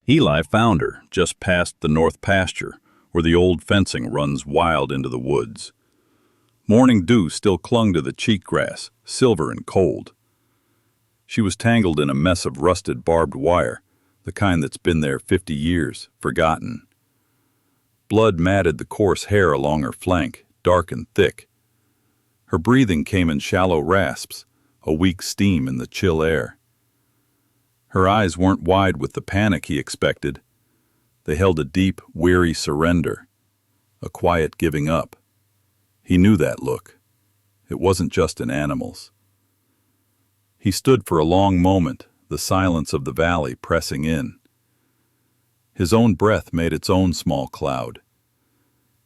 Eli found her just past the north pasture, where the old fencing runs wild into the woods. Morning dew still clung to the cheatgrass, silver and cold. She was tangled in a mess of rusted barbed wire, the kind that's been there 50 years, forgotten. Blood matted the coarse hair along her flank, dark and thick. Her breathing came in shallow rasps, a weak steam in the chill air. Her eyes weren't wide with the panic he expected. They held a deep, weary surrender, a quiet giving up. He knew that look. It wasn't just in animals. He stood for a long moment, the silence of the valley pressing in. His own breath made its own small cloud.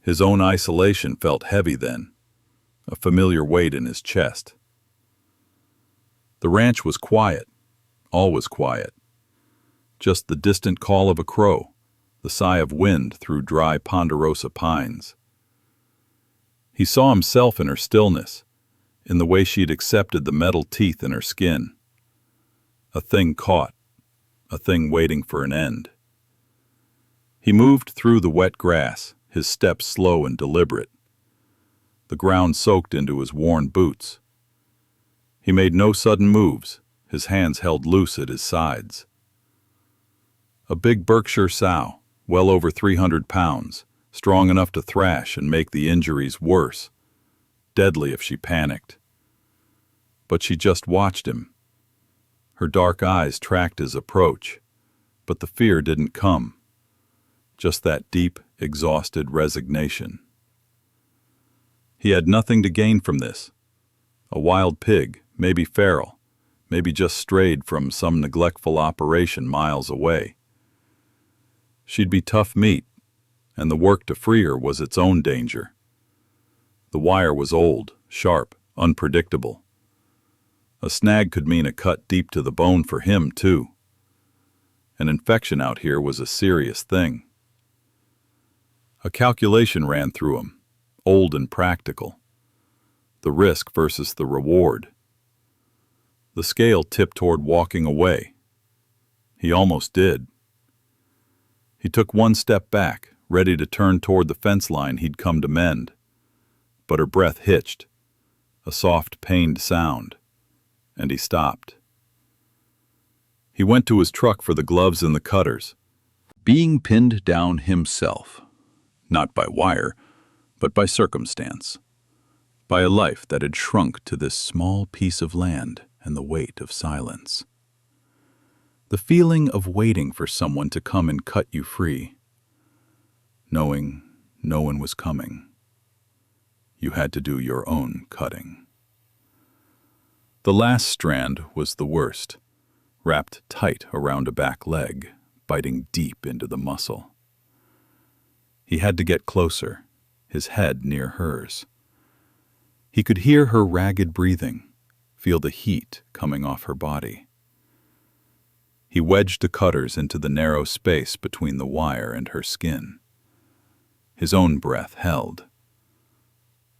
His own isolation felt heavy then, a familiar weight in his chest. The ranch was quiet, always quiet. Just the distant call of a crow, the sigh of wind through dry ponderosa pines. He saw himself in her stillness, in the way she'd accepted the metal teeth in her skin. A thing caught, a thing waiting for an end. He moved through the wet grass, his steps slow and deliberate. The ground soaked into his worn boots. He made no sudden moves, his hands held loose at his sides. A big Berkshire sow, well over 300 pounds, strong enough to thrash and make the injuries worse, deadly if she panicked. But she just watched him. Her dark eyes tracked his approach, but the fear didn't come, just that deep, exhausted resignation. He had nothing to gain from this. A wild pig, maybe feral, maybe just strayed from some neglectful operation miles away. She'd be tough meat, and the work to free her was its own danger. The wire was old, sharp, unpredictable. A snag could mean a cut deep to the bone for him, too. An infection out here was a serious thing. A calculation ran through him, old and practical. The risk versus the reward. The scale tipped toward walking away. He almost did. He took one step back, ready to turn toward the fence line he'd come to mend. But her breath hitched, a soft, pained sound, and he stopped. He went to his truck for the gloves and the cutters, being pinned down himself, not by wire, but by circumstance, by a life that had shrunk to this small piece of land and the weight of silence. The feeling of waiting for someone to come and cut you free, knowing no one was coming. You had to do your own cutting. The last strand was the worst, wrapped tight around a back leg, biting deep into the muscle. He had to get closer, his head near hers. He could hear her ragged breathing, feel the heat coming off her body. He wedged the cutters into the narrow space between the wire and her skin. His own breath held.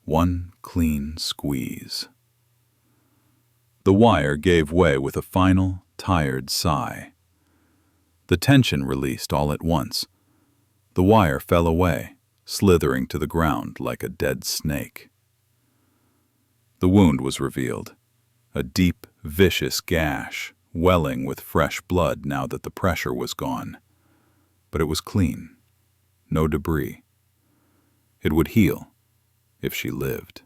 One clean squeeze. The wire gave way with a final, tired sigh. The tension released all at once. The wire fell away, slithering to the ground like a dead snake. The wound was revealed, a deep, vicious gash, welling with fresh blood now that the pressure was gone. But it was clean, no debris. It would heal, if she lived.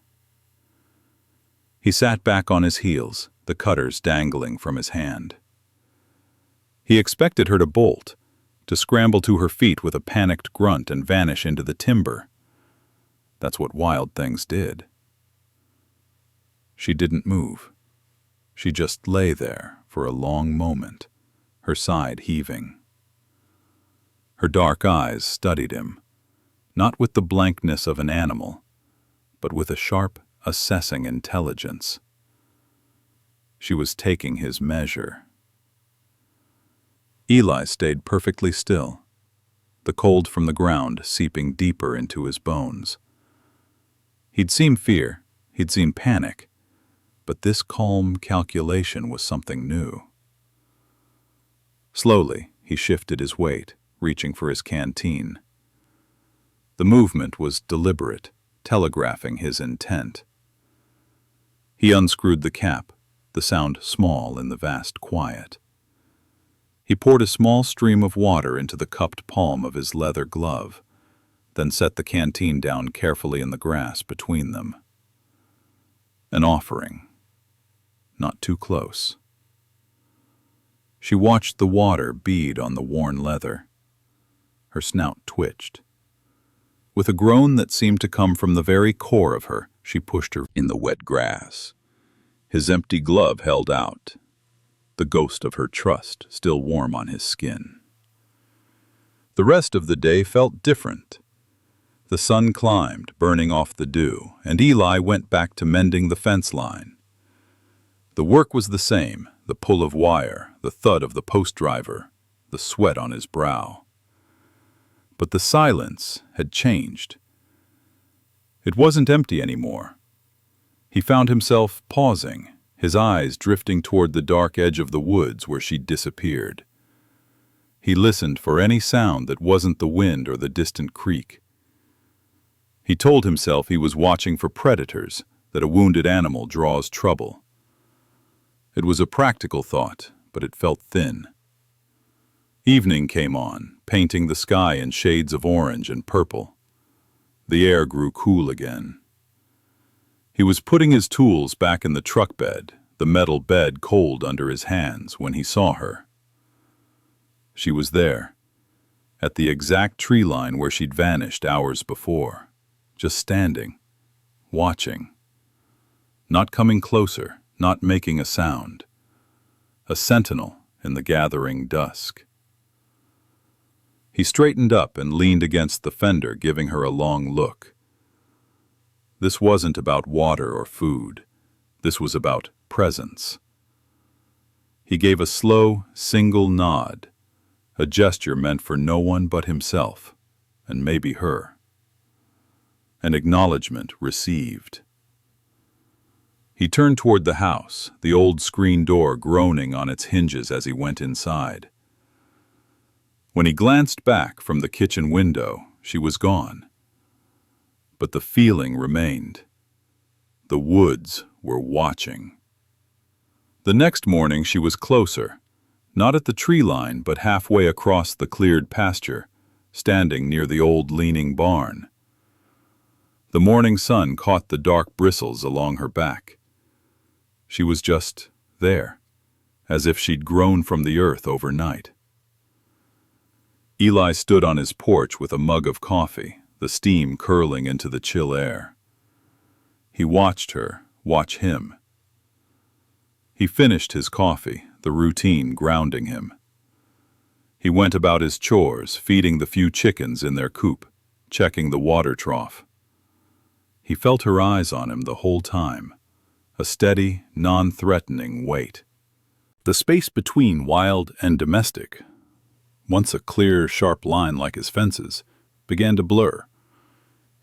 He sat back on his heels, the cutters dangling from his hand. He expected her to bolt, to scramble to her feet with a panicked grunt and vanish into the timber. That's what wild things did. She didn't move. She just lay there for a long moment, her side heaving. Her dark eyes studied him, not with the blankness of an animal, but with a sharp, assessing intelligence. She was taking his measure. Eli stayed perfectly still, the cold from the ground seeping deeper into his bones. He'd seen fear, he'd seen panic, but this calm calculation was something new. Slowly, he shifted his weight, reaching for his canteen. The movement was deliberate, telegraphing his intent. He unscrewed the cap, the sound small in the vast quiet. He poured a small stream of water into the cupped palm of his leather glove, then set the canteen down carefully in the grass between them. An offering. Not too close. She watched the water bead on the worn leather. Her snout twitched. With a groan that seemed to come from the very core of her, she pushed her in the wet grass. His empty glove held out, the ghost of her trust still warm on his skin. The rest of the day felt different. The sun climbed, burning off the dew, and Eli went back to mending the fence line. The work was the same, the pull of wire, the thud of the post driver, the sweat on his brow. But the silence had changed. It wasn't empty anymore. He found himself pausing, his eyes drifting toward the dark edge of the woods where she'd disappeared. He listened for any sound that wasn't the wind or the distant creek. He told himself he was watching for predators, that a wounded animal draws trouble. It was a practical thought, but it felt thin. Evening came on, painting the sky in shades of orange and purple. The air grew cool again. He was putting his tools back in the truck bed, the metal bed cold under his hands, when he saw her. She was there, at the exact tree line where she'd vanished hours before, just standing, watching, not coming closer, not making a sound, a sentinel in the gathering dusk. He straightened up and leaned against the fender, giving her a long look. This wasn't about water or food. This was about presence. He gave a slow, single nod, a gesture meant for no one but himself, and maybe her. An acknowledgement received. He turned toward the house, the old screen door groaning on its hinges as he went inside. When he glanced back from the kitchen window, she was gone. But the feeling remained. The woods were watching. The next morning she was closer, not at the tree line, but halfway across the cleared pasture, standing near the old leaning barn. The morning sun caught the dark bristles along her back. She was just there, as if she'd grown from the earth overnight. Eli stood on his porch with a mug of coffee, the steam curling into the chill air. He watched her, watch him. He finished his coffee, the routine grounding him. He went about his chores, feeding the few chickens in their coop, checking the water trough. He felt her eyes on him the whole time, a steady, non-threatening wait. The space between wild and domestic, once a clear, sharp line like his fences, began to blur.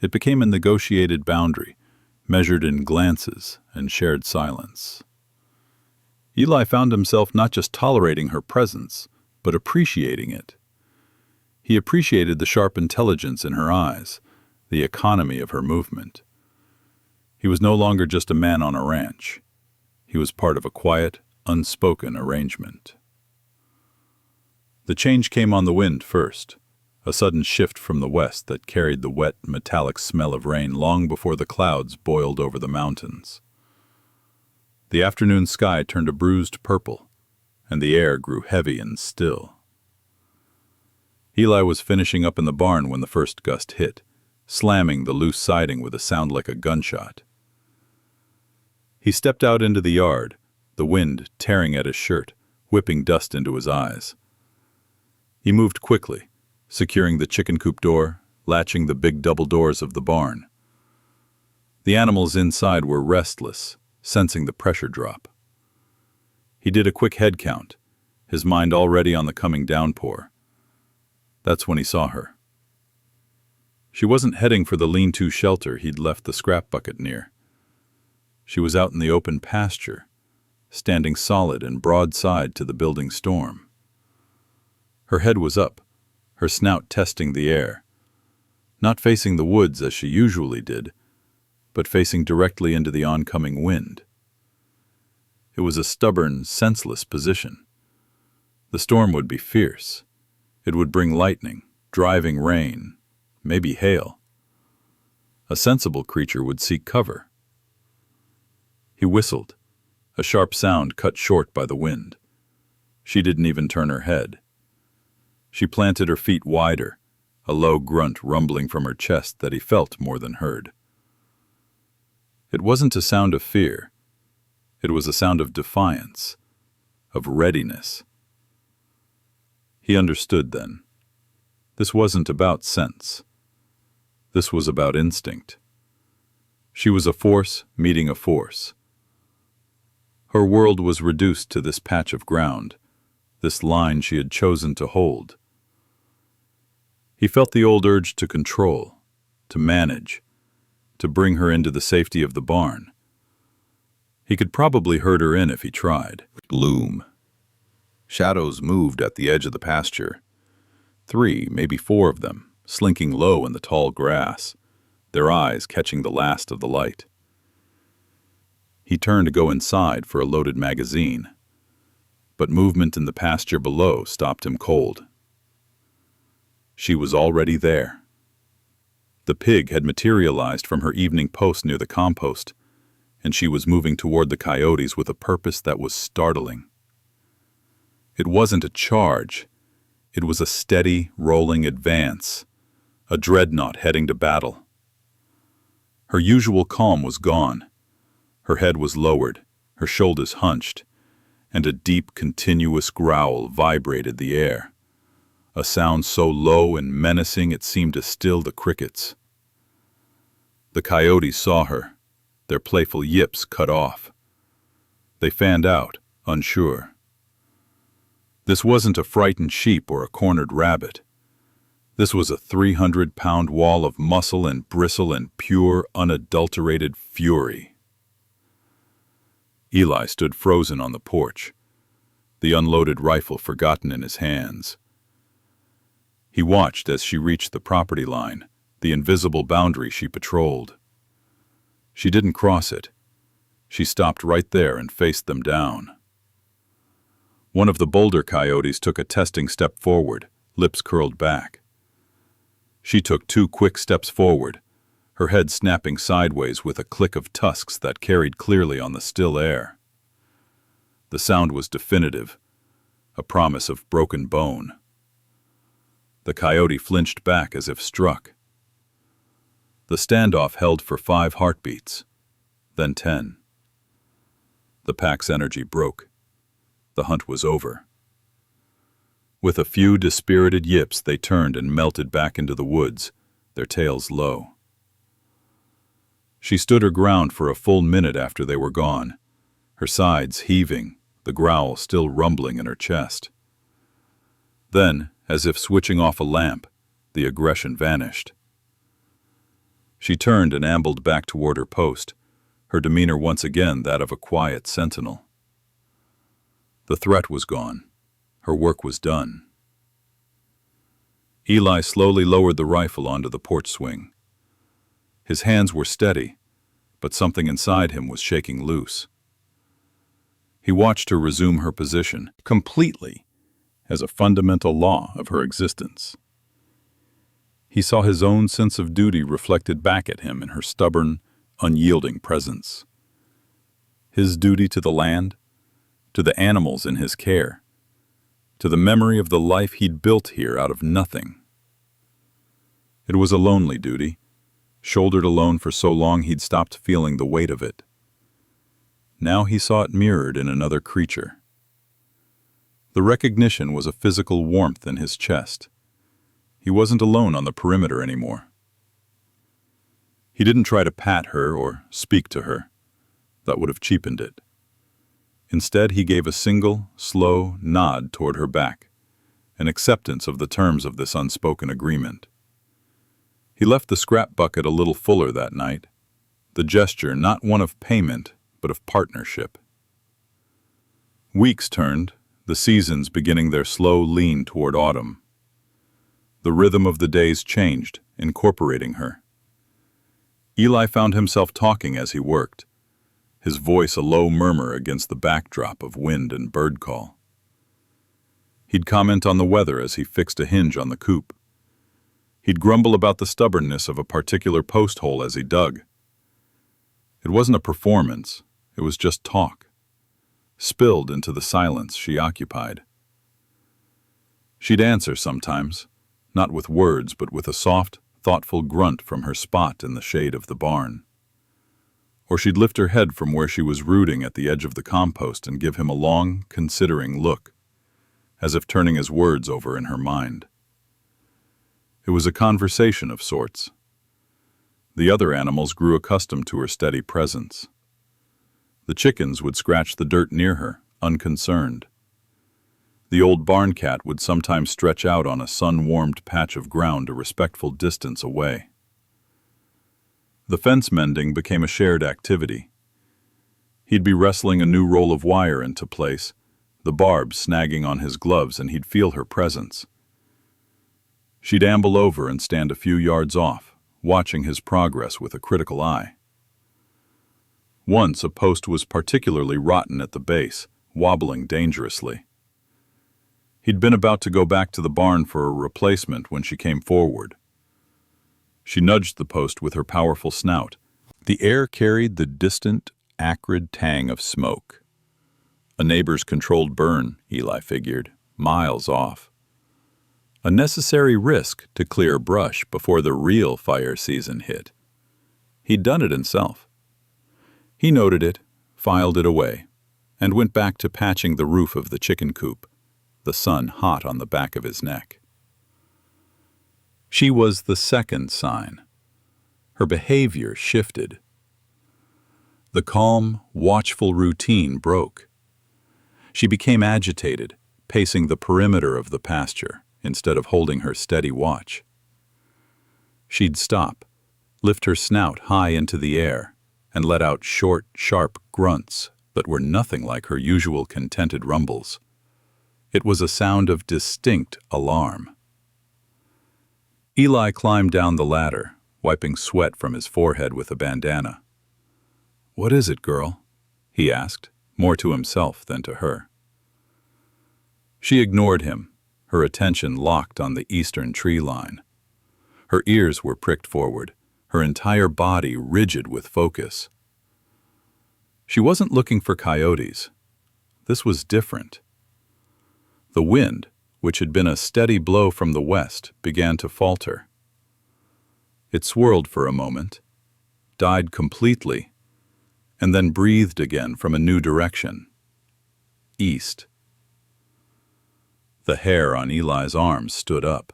It became a negotiated boundary, measured in glances and shared silence. Eli found himself not just tolerating her presence, but appreciating it. He appreciated the sharp intelligence in her eyes, the economy of her movement. He was no longer just a man on a ranch. He was part of a quiet, unspoken arrangement. The change came on the wind first, a sudden shift from the west that carried the wet, metallic smell of rain long before the clouds boiled over the mountains. The afternoon sky turned a bruised purple, and the air grew heavy and still. Eli was finishing up in the barn when the first gust hit, slamming the loose siding with a sound like a gunshot. He stepped out into the yard, the wind tearing at his shirt, whipping dust into his eyes. He moved quickly, securing the chicken coop door, latching the big double doors of the barn. The animals inside were restless, sensing the pressure drop. He did a quick head count, his mind already on the coming downpour. That's when he saw her. She wasn't heading for the lean-to shelter he'd left the scrap bucket near. She was out in the open pasture, standing solid and broadside to the building storm. Her head was up, her snout testing the air, not facing the woods as she usually did, but facing directly into the oncoming wind. It was a stubborn, senseless position. The storm would be fierce. It would bring lightning, driving rain, maybe hail. A sensible creature would seek cover. He whistled, a sharp sound cut short by the wind. She didn't even turn her head. She planted her feet wider, a low grunt rumbling from her chest that he felt more than heard. It wasn't a sound of fear. It was a sound of defiance, of readiness. He understood then. This wasn't about sense. This was about instinct. She was a force meeting a force. Her world was reduced to this patch of ground, this line she had chosen to hold. He felt the old urge to control, to manage, to bring her into the safety of the barn. He could probably herd her in if he tried. Gloom. Shadows moved at the edge of the pasture. 3, maybe 4 of them, slinking low in the tall grass, their eyes catching the last of the light. He turned to go inside for a loaded magazine, but movement in the pasture below stopped him cold. She was already there. The pig had materialized from her evening post near the compost, and she was moving toward the coyotes with a purpose that was startling. It wasn't a charge. It was a steady, rolling advance, a dreadnought heading to battle. Her usual calm was gone. Her head was lowered, her shoulders hunched, and a deep, continuous growl vibrated the air, a sound so low and menacing it seemed to still the crickets. The coyotes saw her, their playful yips cut off. They fanned out, unsure. This wasn't a frightened sheep or a cornered rabbit. This was a 300-pound wall of muscle and bristle and pure, unadulterated fury. Eli stood frozen on the porch, the unloaded rifle forgotten in his hands. He watched as she reached the property line, the invisible boundary she patrolled. She didn't cross it. She stopped right there and faced them down. One of the bolder coyotes took a testing step forward, lips curled back. She took 2 quick steps forward, her head snapping sideways with a click of tusks that carried clearly on the still air. The sound was definitive, a promise of broken bone. The coyote flinched back as if struck. The standoff held for 5 heartbeats, then 10. The pack's energy broke. The hunt was over. With a few dispirited yips, they turned and melted back into the woods, their tails low. She stood her ground for a full minute after they were gone, her sides heaving, the growl still rumbling in her chest. Then, as if switching off a lamp, the aggression vanished. She turned and ambled back toward her post, her demeanor once again that of a quiet sentinel. The threat was gone. Her work was done. Eli slowly lowered the rifle onto the porch swing. His hands were steady, but something inside him was shaking loose. He watched her resume her position, completely, as a fundamental law of her existence. He saw his own sense of duty reflected back at him in her stubborn, unyielding presence. His duty to the land, to the animals in his care, to the memory of the life he'd built here out of nothing. It was a lonely duty, shouldered alone for so long he'd stopped feeling the weight of it. Now he saw it mirrored in another creature. The recognition was a physical warmth in his chest. He wasn't alone on the perimeter anymore. He didn't try to pat her or speak to her. That would have cheapened it. Instead, he gave a single, slow nod toward her back, an acceptance of the terms of this unspoken agreement. He left the scrap bucket a little fuller that night, the gesture not one of payment, but of partnership. Weeks turned, the seasons beginning their slow lean toward autumn. The rhythm of the days changed, incorporating her. Eli found himself talking as he worked, his voice a low murmur against the backdrop of wind and bird call. He'd comment on the weather as he fixed a hinge on the coop. He'd grumble about the stubbornness of a particular post hole as he dug. It wasn't a performance, it was just talk, spilled into the silence she occupied. She'd answer sometimes, not with words but with a soft, thoughtful grunt from her spot in the shade of the barn. Or she'd lift her head from where she was rooting at the edge of the compost and give him a long, considering look, as if turning his words over in her mind. It was a conversation of sorts. The other animals grew accustomed to her steady presence. The chickens would scratch the dirt near her, unconcerned. The old barn cat would sometimes stretch out on a sun-warmed patch of ground a respectful distance away. The fence mending became a shared activity. He'd be wrestling a new roll of wire into place, the barbs snagging on his gloves, and he'd feel her presence. She'd amble over and stand a few yards off, watching his progress with a critical eye. Once a post was particularly rotten at the base, wobbling dangerously. He'd been about to go back to the barn for a replacement when she came forward. She nudged the post with her powerful snout. The air carried the distant, acrid tang of smoke. A neighbor's controlled burn, Eli figured, miles off. A necessary risk to clear brush before the real fire season hit. He'd done it himself. He noted it, filed it away, and went back to patching the roof of the chicken coop, the sun hot on the back of his neck. She was the second sign. Her behavior shifted. The calm, watchful routine broke. She became agitated, pacing the perimeter of the pasture instead of holding her steady watch. She'd stop, lift her snout high into the air, and let out short, sharp grunts that were nothing like her usual contented rumbles. It was a sound of distinct alarm. Eli climbed down the ladder, wiping sweat from his forehead with a bandana. "What is it, girl?" he asked, more to himself than to her. She ignored him, her attention locked on the eastern tree line. Her ears were pricked forward, her entire body rigid with focus. She wasn't looking for coyotes. This was different. The wind, which had been a steady blow from the west, began to falter. It swirled for a moment, died completely, and then breathed again from a new direction, east. The hair on Eli's arms stood up.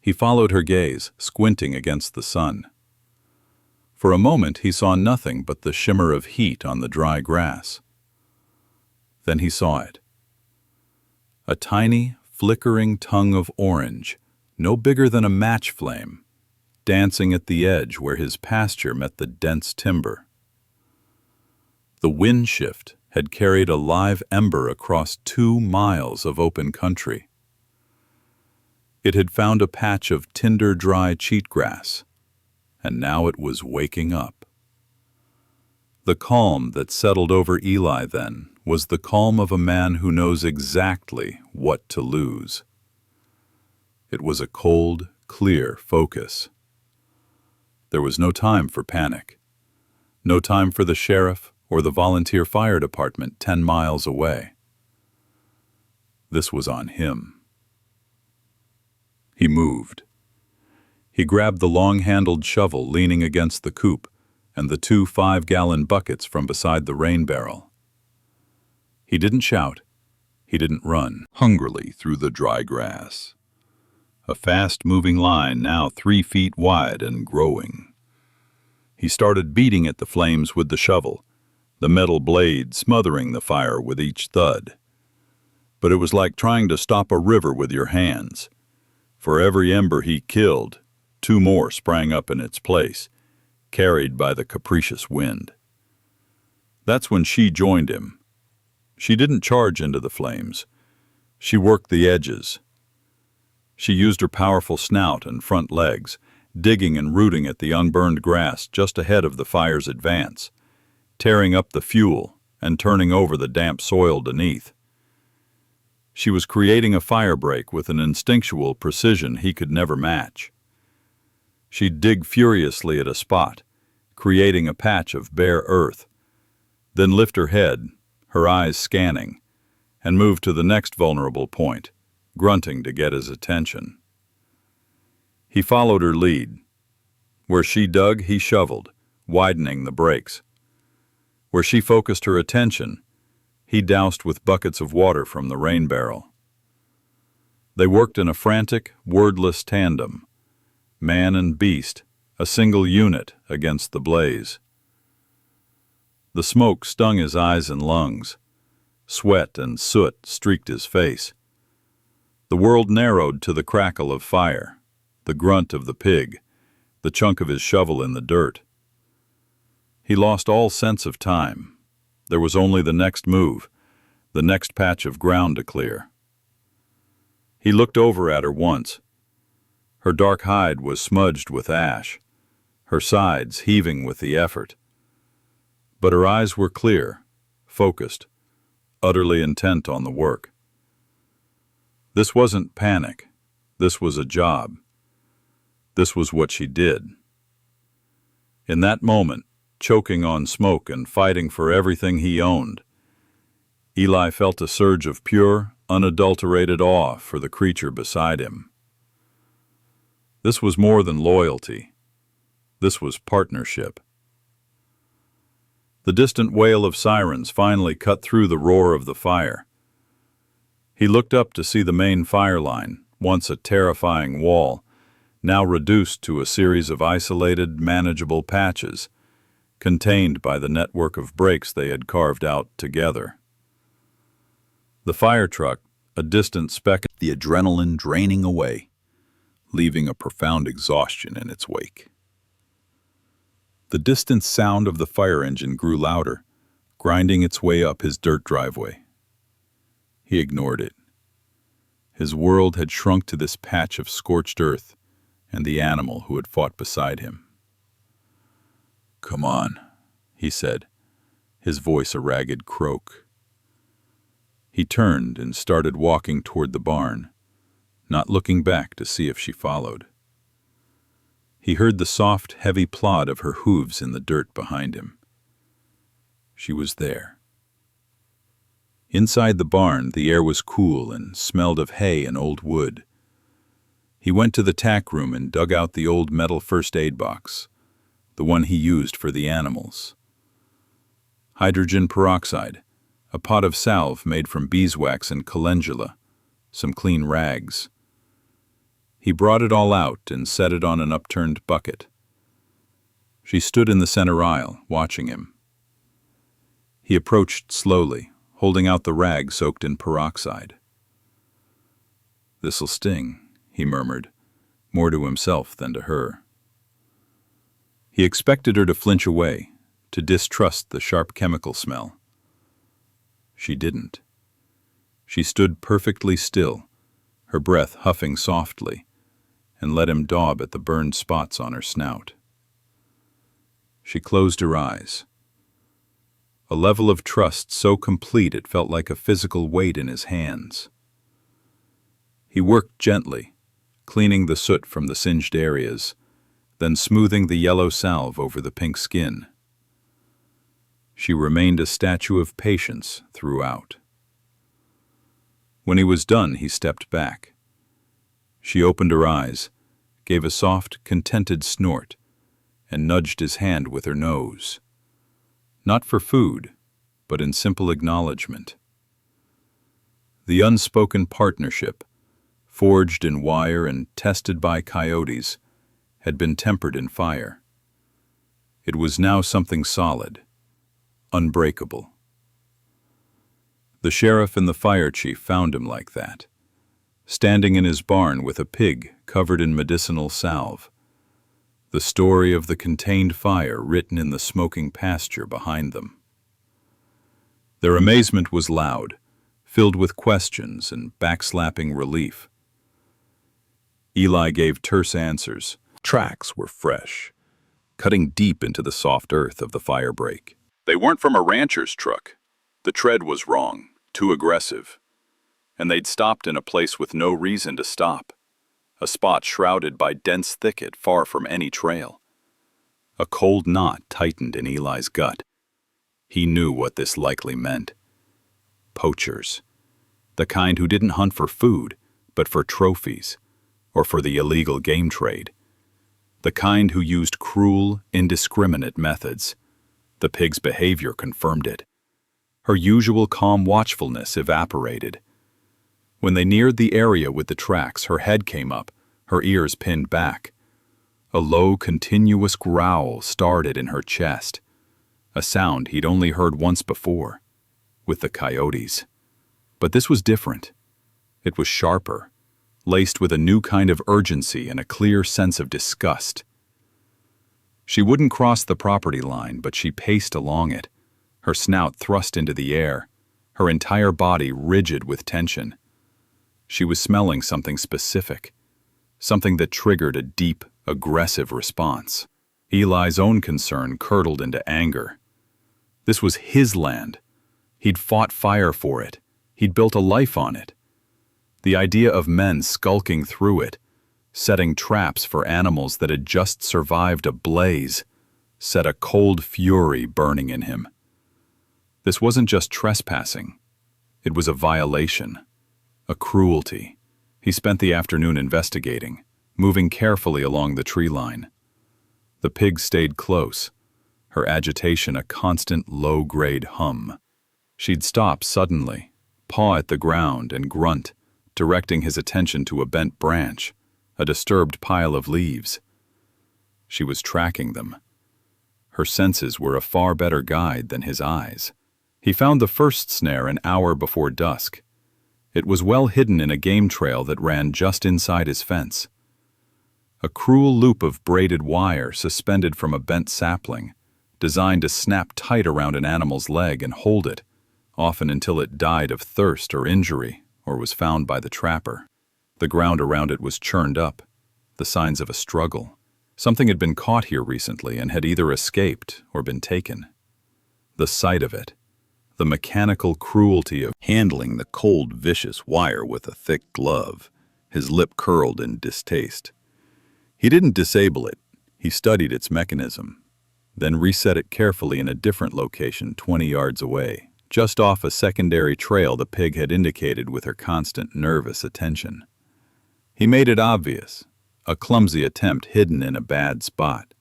He followed her gaze, squinting against the sun. For a moment he saw nothing but the shimmer of heat on the dry grass. Then he saw it. A tiny, flickering tongue of orange, no bigger than a match flame, dancing at the edge where his pasture met the dense timber. The wind shift had carried a live ember across 2 miles of open country. It had found a patch of tinder-dry cheatgrass, and now it was waking up. The calm that settled over Eli then was the calm of a man who knows exactly what to lose. It was a cold, clear focus. There was no time for panic, no time for the sheriff or the volunteer fire department 10 miles away. This was on him. He moved. He grabbed the long-handled shovel leaning against the coop and the 2 5-gallon buckets from beside the rain barrel. He didn't shout. He didn't run hungrily through the dry grass. A fast-moving line now 3 feet wide and growing. He started beating at the flames with the shovel, the metal blade smothering the fire with each thud. But it was like trying to stop a river with your hands. For every ember he killed, 2 more sprang up in its place, carried by the capricious wind. That's when she joined him. She didn't charge into the flames. She worked the edges. She used her powerful snout and front legs, digging and rooting at the unburned grass just ahead of the fire's advance, tearing up the fuel and turning over the damp soil beneath. She was creating a firebreak with an instinctual precision he could never match. She'd dig furiously at a spot, creating a patch of bare earth, then lift her head, her eyes scanning, and move to the next vulnerable point, grunting to get his attention. He followed her lead. Where she dug, he shoveled, widening the breaks. Where she focused her attention, he doused with buckets of water from the rain barrel. They worked in a frantic, wordless tandem, man and beast, a single unit against the blaze. The smoke stung his eyes and lungs. Sweat and soot streaked his face. The world narrowed to the crackle of fire, the grunt of the pig, the chunk of his shovel in the dirt. He lost all sense of time. There was only the next move, the next patch of ground to clear. He looked over at her once. Her dark hide was smudged with ash, her sides heaving with the effort. But her eyes were clear, focused, utterly intent on the work. This wasn't panic. This was a job. This was what she did. In that moment, choking on smoke and fighting for everything he owned, Eli felt a surge of pure, unadulterated awe for the creature beside him. This was more than loyalty. This was partnership. The distant wail of sirens finally cut through the roar of the fire. He looked up to see the main fire line, once a terrifying wall, now reduced to a series of isolated, manageable patches, contained by the network of breaks they had carved out together. The fire truck, a distant speck, the adrenaline draining away, leaving a profound exhaustion in its wake. The distant sound of the fire engine grew louder, grinding its way up his dirt driveway. He ignored it. His world had shrunk to this patch of scorched earth and the animal who had fought beside him. "Come on," he said, his voice a ragged croak. He turned and started walking toward the barn, not looking back to see if she followed. He heard the soft, heavy plod of her hooves in the dirt behind him. She was there. Inside the barn, the air was cool and smelled of hay and old wood. He went to the tack room and dug out the old metal first aid box, the one he used for the animals. Hydrogen peroxide, a pot of salve made from beeswax and calendula, some clean rags. He brought it all out and set it on an upturned bucket. She stood in the center aisle, watching him. He approached slowly, holding out the rag soaked in peroxide. "This'll sting," he murmured, more to himself than to her. He expected her to flinch away, to distrust the sharp chemical smell. She didn't. She stood perfectly still, her breath huffing softly, and let him daub at the burned spots on her snout. She closed her eyes. A level of trust so complete it felt like a physical weight in his hands. He worked gently, cleaning the soot from the singed areas, then smoothing the yellow salve over the pink skin. She remained a statue of patience throughout. When he was done, he stepped back. She opened her eyes, gave a soft, contented snort, and nudged his hand with her nose. Not for food, but in simple acknowledgement. The unspoken partnership, forged in wire and tested by coyotes, had been tempered in fire. It was now something solid, unbreakable. The sheriff and the fire chief found him like that, standing in his barn with a pig covered in medicinal salve, the story of the contained fire written in the smoking pasture behind them. Their amazement was loud, filled with questions and backslapping relief. Eli gave terse answers. Tracks were fresh, cutting deep into the soft earth of the firebreak. They weren't from a rancher's truck. The tread was wrong, too aggressive. And they'd stopped in a place with no reason to stop, a spot shrouded by dense thicket far from any trail. A cold knot tightened in Eli's gut. He knew what this likely meant. Poachers. The kind who didn't hunt for food, but for trophies, or for the illegal game trade. The kind who used cruel, indiscriminate methods. The pig's behavior confirmed it. Her usual calm watchfulness evaporated. When they neared the area with the tracks, her head came up, her ears pinned back. A low, continuous growl started in her chest, a sound he'd only heard once before, with the coyotes. But this was different. It was sharper, laced with a new kind of urgency and a clear sense of disgust. She wouldn't cross the property line, but she paced along it, her snout thrust into the air, her entire body rigid with tension. She was smelling something specific, something that triggered a deep, aggressive response. Eli's own concern curdled into anger. This was his land. He'd fought fire for it. He'd built a life on it. The idea of men skulking through it, setting traps for animals that had just survived a blaze, set a cold fury burning in him. This wasn't just trespassing. It was a violation, a cruelty. He spent the afternoon investigating, moving carefully along the tree line. The pig stayed close, her agitation a constant low-grade hum. She'd stop suddenly, paw at the ground and grunt, directing his attention to a bent branch, a disturbed pile of leaves. She was tracking them. Her senses were a far better guide than his eyes. He found the first snare an hour before dusk. It was well hidden in a game trail that ran just inside his fence. A cruel loop of braided wire suspended from a bent sapling, designed to snap tight around an animal's leg and hold it, often until it died of thirst or injury or was found by the trapper. The ground around it was churned up, the signs of a struggle. Something had been caught here recently and had either escaped or been taken. The sight of it, the mechanical cruelty of handling the cold, vicious wire with a thick glove, his lip curled in distaste. He didn't disable it. He studied its mechanism, then reset it carefully in a different location 20 yards away, just off a secondary trail the pig had indicated with her constant nervous attention. He made it obvious, a clumsy attempt hidden in a bad spot.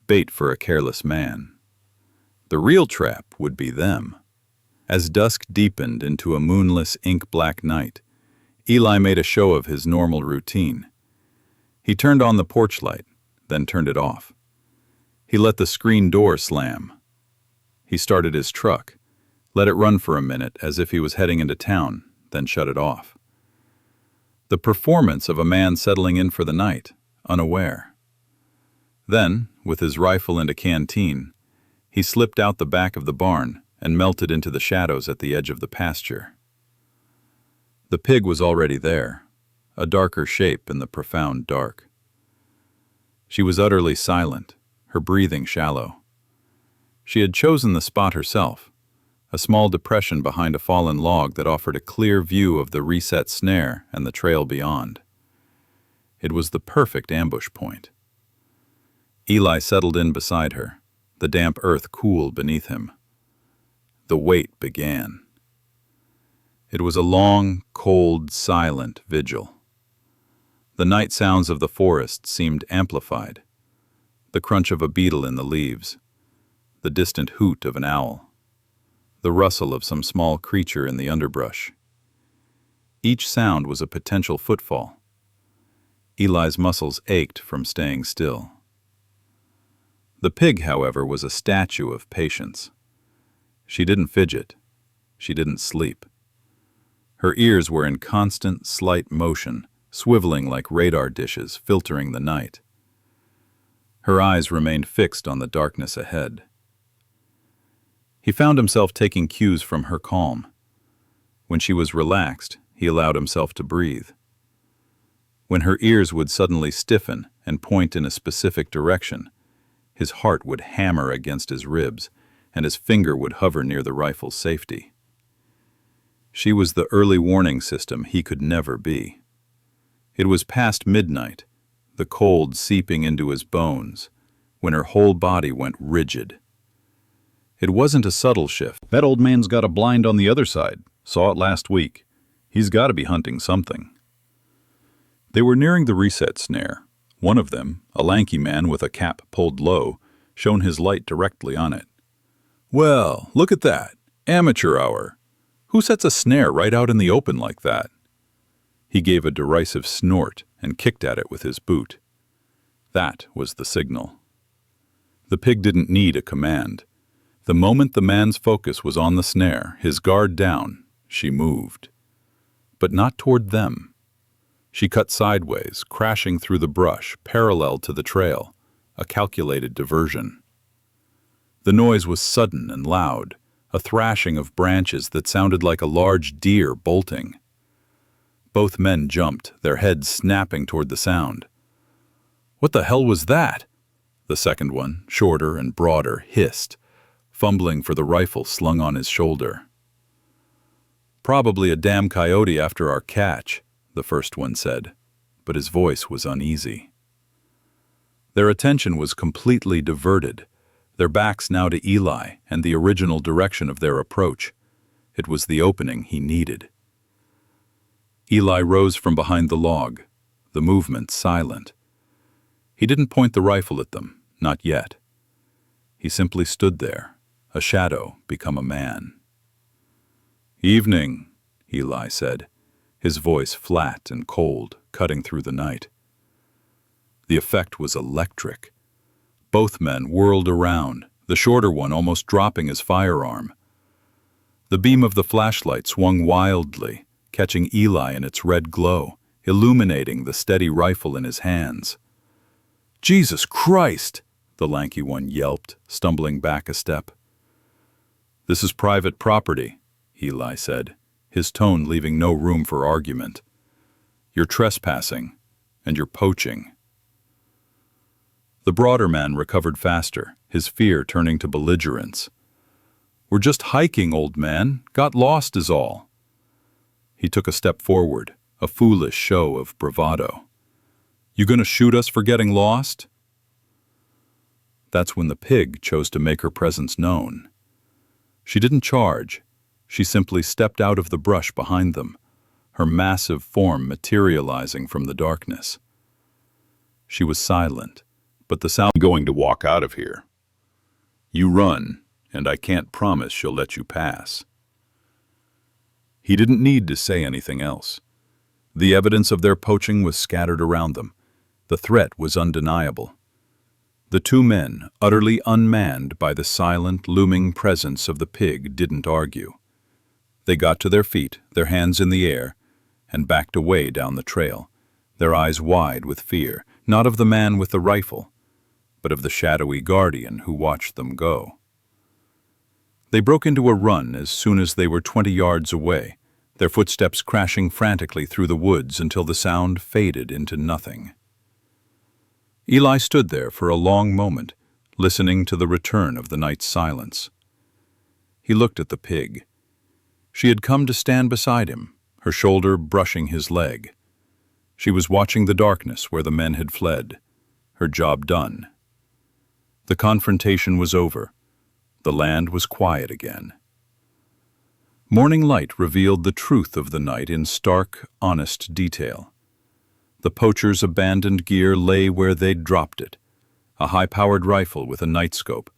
Bait for a careless man. The real trap would be them. As dusk deepened into a moonless, ink-black night, Eli made a show of his normal routine. He turned on the porch light, then turned it off. He let the screen door slam. He started his truck, let it run for a minute as if he was heading into town, then shut it off. The performance of a man settling in for the night, unaware. Then, with his rifle and a canteen, he slipped out the back of the barn and melted into the shadows at the edge of the pasture. The pig was already there, a darker shape in the profound dark. She was utterly silent, her breathing shallow. She had chosen the spot herself, a small depression behind a fallen log that offered a clear view of the reset snare and the trail beyond. It was the perfect ambush point. Eli settled in beside her, the damp earth cool beneath him. The wait began. It was a long, cold, silent vigil. The night sounds of the forest seemed amplified. The crunch of a beetle in the leaves, the distant hoot of an owl, the rustle of some small creature in the underbrush. Each sound was a potential footfall. Eli's muscles ached from staying still. The pig, however, was a statue of patience. She didn't fidget. She didn't sleep. Her ears were in constant, slight motion, swiveling like radar dishes filtering the night. Her eyes remained fixed on the darkness ahead. He found himself taking cues from her calm. When she was relaxed, he allowed himself to breathe. When her ears would suddenly stiffen and point in a specific direction, his heart would hammer against his ribs, and his finger would hover near the rifle's safety. She was the early warning system he could never be. It was past midnight, the cold seeping into his bones, when her whole body went rigid. It wasn't a subtle shift. That old man's got a blind on the other side. Saw it last week. He's got to be hunting something. They were nearing the reset snare. One of them, a lanky man with a cap pulled low, shone his light directly on it. "Well, look at that. Amateur hour. Who sets a snare right out in the open like that?" He gave a derisive snort and kicked at it with his boot. That was the signal. The pig didn't need a command. The moment the man's focus was on the snare, his guard down, she moved. But not toward them. She cut sideways, crashing through the brush, parallel to the trail, a calculated diversion. The noise was sudden and loud, a thrashing of branches that sounded like a large deer bolting. Both men jumped, their heads snapping toward the sound. "What the hell was that?" The second one, shorter and broader, hissed, fumbling for the rifle slung on his shoulder. "Probably a damn coyote after our catch," the first one said, but his voice was uneasy. Their attention was completely diverted, their backs now to Eli and the original direction of their approach. It was the opening he needed. Eli rose from behind the log, the movement silent. He didn't point the rifle at them, not yet. He simply stood there, a shadow become a man. "Evening," Eli said, his voice flat and cold, cutting through the night. The effect was electric. Both men whirled around, the shorter one almost dropping his firearm. The beam of the flashlight swung wildly, catching Eli in its red glow, illuminating the steady rifle in his hands. "Jesus Christ!" the lanky one yelped, stumbling back a step. "This is private property," Eli said, his tone leaving no room for argument. "You're trespassing, and you're poaching." The broader man recovered faster, his fear turning to belligerence. "We're just hiking, old man. Got lost is all." He took a step forward, a foolish show of bravado. "You gonna shoot us for getting lost?" That's when the pig chose to make her presence known. She didn't charge. She simply stepped out of the brush behind them, her massive form materializing from the darkness. She was silent, but the sound going to walk out of here. You run, and I can't promise she'll let you pass. He didn't need to say anything else. The evidence of their poaching was scattered around them. The threat was undeniable. The two men, utterly unmanned by the silent, looming presence of the pig, didn't argue. They got to their feet, their hands in the air, and backed away down the trail, their eyes wide with fear, not of the man with the rifle, but of the shadowy guardian who watched them go. They broke into a run as soon as they were 20 yards away, their footsteps crashing frantically through the woods until the sound faded into nothing. Eli stood there for a long moment, listening to the return of the night's silence. He looked at the pig. She had come to stand beside him, her shoulder brushing his leg. She was watching the darkness where the men had fled, her job done. The confrontation was over. The land was quiet again. Morning light revealed the truth of the night in stark, honest detail. The poacher's abandoned gear lay where they'd dropped it, a high-powered rifle with a night scope,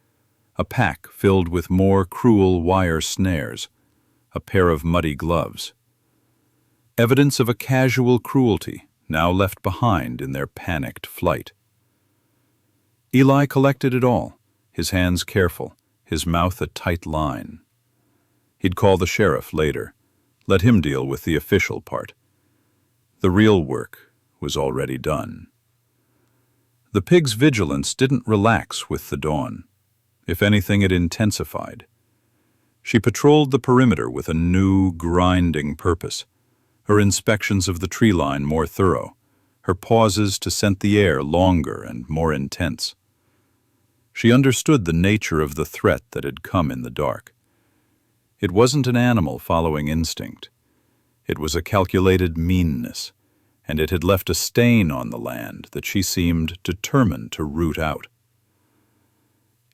a pack filled with more cruel wire snares, a pair of muddy gloves. Evidence of a casual cruelty now left behind in their panicked flight. Eli collected it all, his hands careful, his mouth a tight line. He'd call the sheriff later, let him deal with the official part. The real work was already done. The pig's vigilance didn't relax with the dawn. If anything, it intensified. She patrolled the perimeter with a new, grinding purpose, her inspections of the tree line more thorough, her pauses to scent the air longer and more intense. She understood the nature of the threat that had come in the dark. It wasn't an animal following instinct. It was a calculated meanness, and it had left a stain on the land that she seemed determined to root out.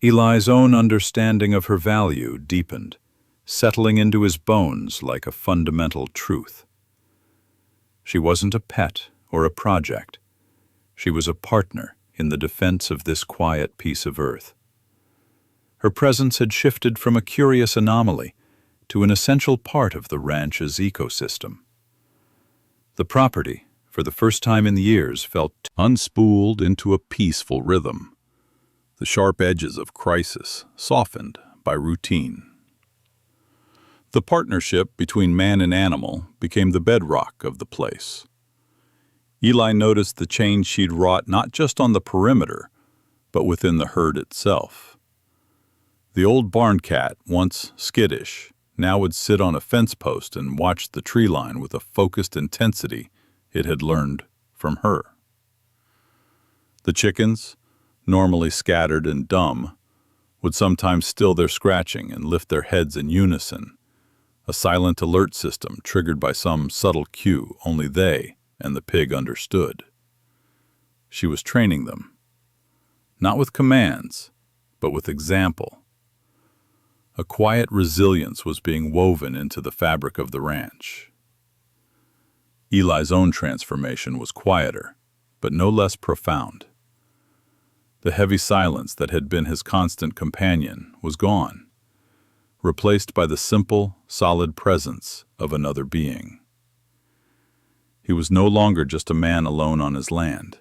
Eli's own understanding of her value deepened, settling into his bones like a fundamental truth. She wasn't a pet or a project. She was a partner in the defense of this quiet piece of earth. Her presence had shifted from a curious anomaly to an essential part of the ranch's ecosystem. The property, for the first time in years, felt unspooled into a peaceful rhythm, the sharp edges of crisis softened by routine. The partnership between man and animal became the bedrock of the place. Eli noticed the change she'd wrought not just on the perimeter, but within the herd itself. The old barn cat, once skittish, now would sit on a fence post and watch the tree line with a focused intensity it had learned from her. The chickens, normally scattered and dumb, would sometimes still their scratching and lift their heads in unison, a silent alert system triggered by some subtle cue only they and the pig understood. She was training them, not with commands, but with example. A quiet resilience was being woven into the fabric of the ranch. Eli's own transformation was quieter, but no less profound. The heavy silence that had been his constant companion was gone, replaced by the simple, solid presence of another being. He was no longer just a man alone on his land.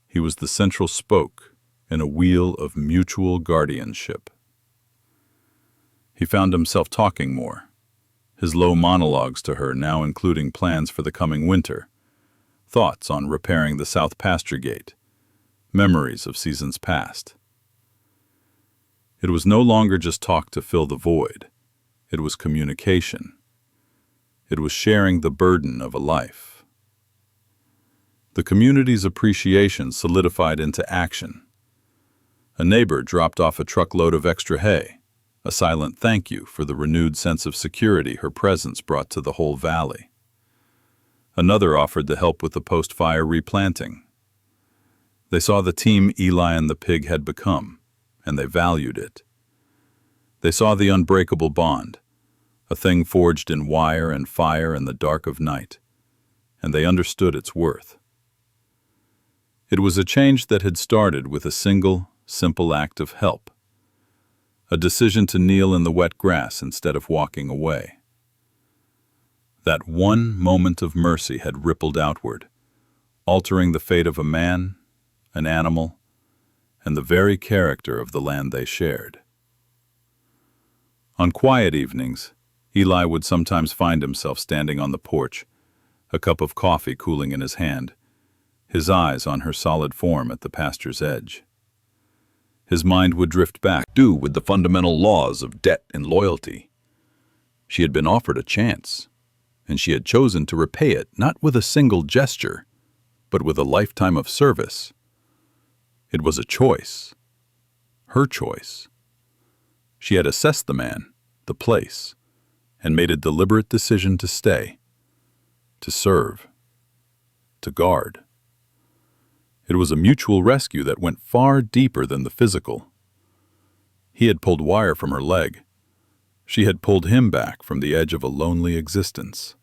He was the central spoke in a wheel of mutual guardianship. He found himself talking more, his low monologues to her now including plans for the coming winter, thoughts on repairing the south pasture gate, memories of seasons past. It was no longer just talk to fill the void. It was communication. It was sharing the burden of a life. The community's appreciation solidified into action. A neighbor dropped off a truckload of extra hay, a silent thank you for the renewed sense of security her presence brought to the whole valley. Another offered to help with the post-fire replanting. They saw the team Eli and the pig had become, and they valued it. They saw the unbreakable bond, a thing forged in wire and fire in the dark of night, and they understood its worth. It was a change that had started with a single, simple act of help, a decision to kneel in the wet grass instead of walking away. That one moment of mercy had rippled outward, altering the fate of a man, an animal, and the very character of the land they shared. On quiet evenings, Eli would sometimes find himself standing on the porch, a cup of coffee cooling in his hand, his eyes on her solid form at the pasture's edge. His mind would drift back, do with the fundamental laws of debt and loyalty. She had been offered a chance, and she had chosen to repay it not with a single gesture, but with a lifetime of service. It was a choice, her choice. She had assessed the man, the place, and made a deliberate decision to stay, to serve, to guard. It was a mutual rescue that went far deeper than the physical. He had pulled wire from her leg. She had pulled him back from the edge of a lonely existence.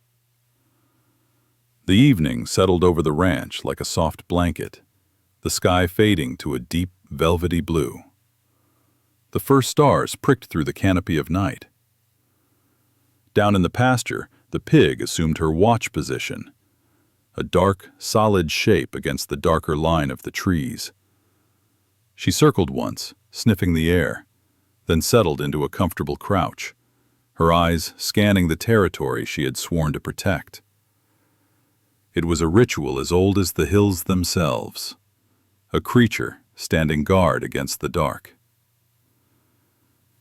The evening settled over the ranch like a soft blanket, the sky fading to a deep, velvety blue. The first stars pricked through the canopy of night. Down in the pasture, the pig assumed her watch position, a dark, solid shape against the darker line of the trees. She circled once, sniffing the air, then settled into a comfortable crouch, her eyes scanning the territory she had sworn to protect. It was a ritual as old as the hills themselves, a creature standing guard against the dark.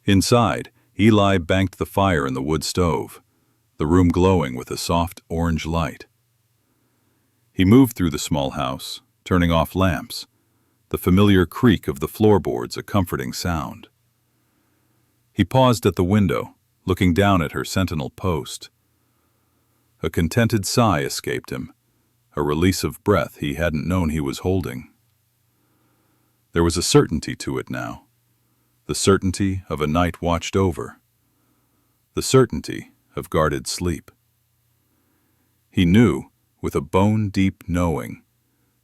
Inside, Eli banked the fire in the wood stove, the room glowing with a soft orange light. He moved through the small house, turning off lamps, the familiar creak of the floorboards a comforting sound. He paused at the window, looking down at her sentinel post. A contented sigh escaped him, a release of breath he hadn't known he was holding. There was a certainty to it now, the certainty of a night watched over, the certainty of guarded sleep. He knew, with a bone-deep knowing,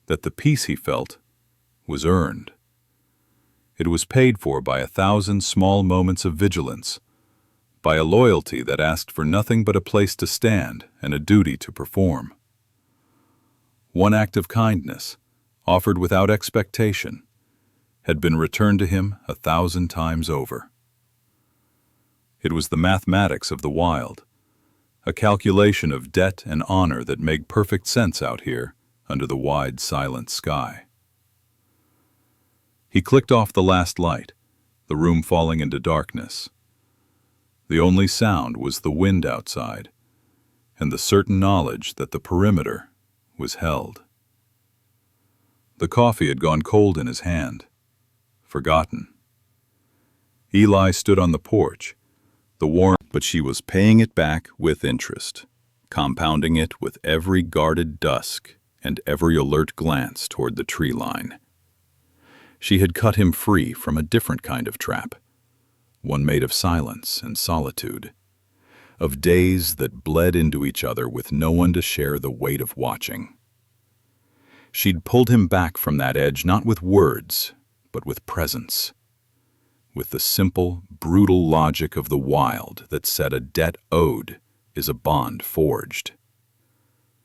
that the peace he felt was earned. It was paid for by 1,000 small moments of vigilance, by a loyalty that asked for nothing but a place to stand and a duty to perform. One act of kindness, offered without expectation, had been returned to him 1,000 times over. It was the mathematics of the wild, a calculation of debt and honor that made perfect sense out here under the wide, silent sky. He clicked off the last light, the room falling into darkness. The only sound was the wind outside, and the certain knowledge that the perimeter was held. The coffee had gone cold in his hand, forgotten. Eli stood on the porch, the warmth, but she was paying it back with interest, compounding it with every guarded dusk and every alert glance toward the tree line. She had cut him free from a different kind of trap, one made of silence and solitude, of days that bled into each other with no one to share the weight of watching. She'd pulled him back from that edge not with words, but with presence, with the simple, brutal logic of the wild that said a debt owed is a bond forged.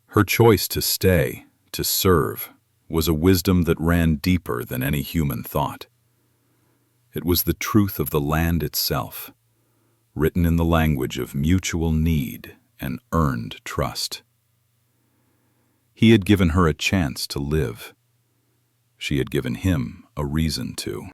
Her choice to stay, to serve, was a wisdom that ran deeper than any human thought. It was the truth of the land itself, written in the language of mutual need and earned trust. He had given her a chance to live. She had given him a reason to.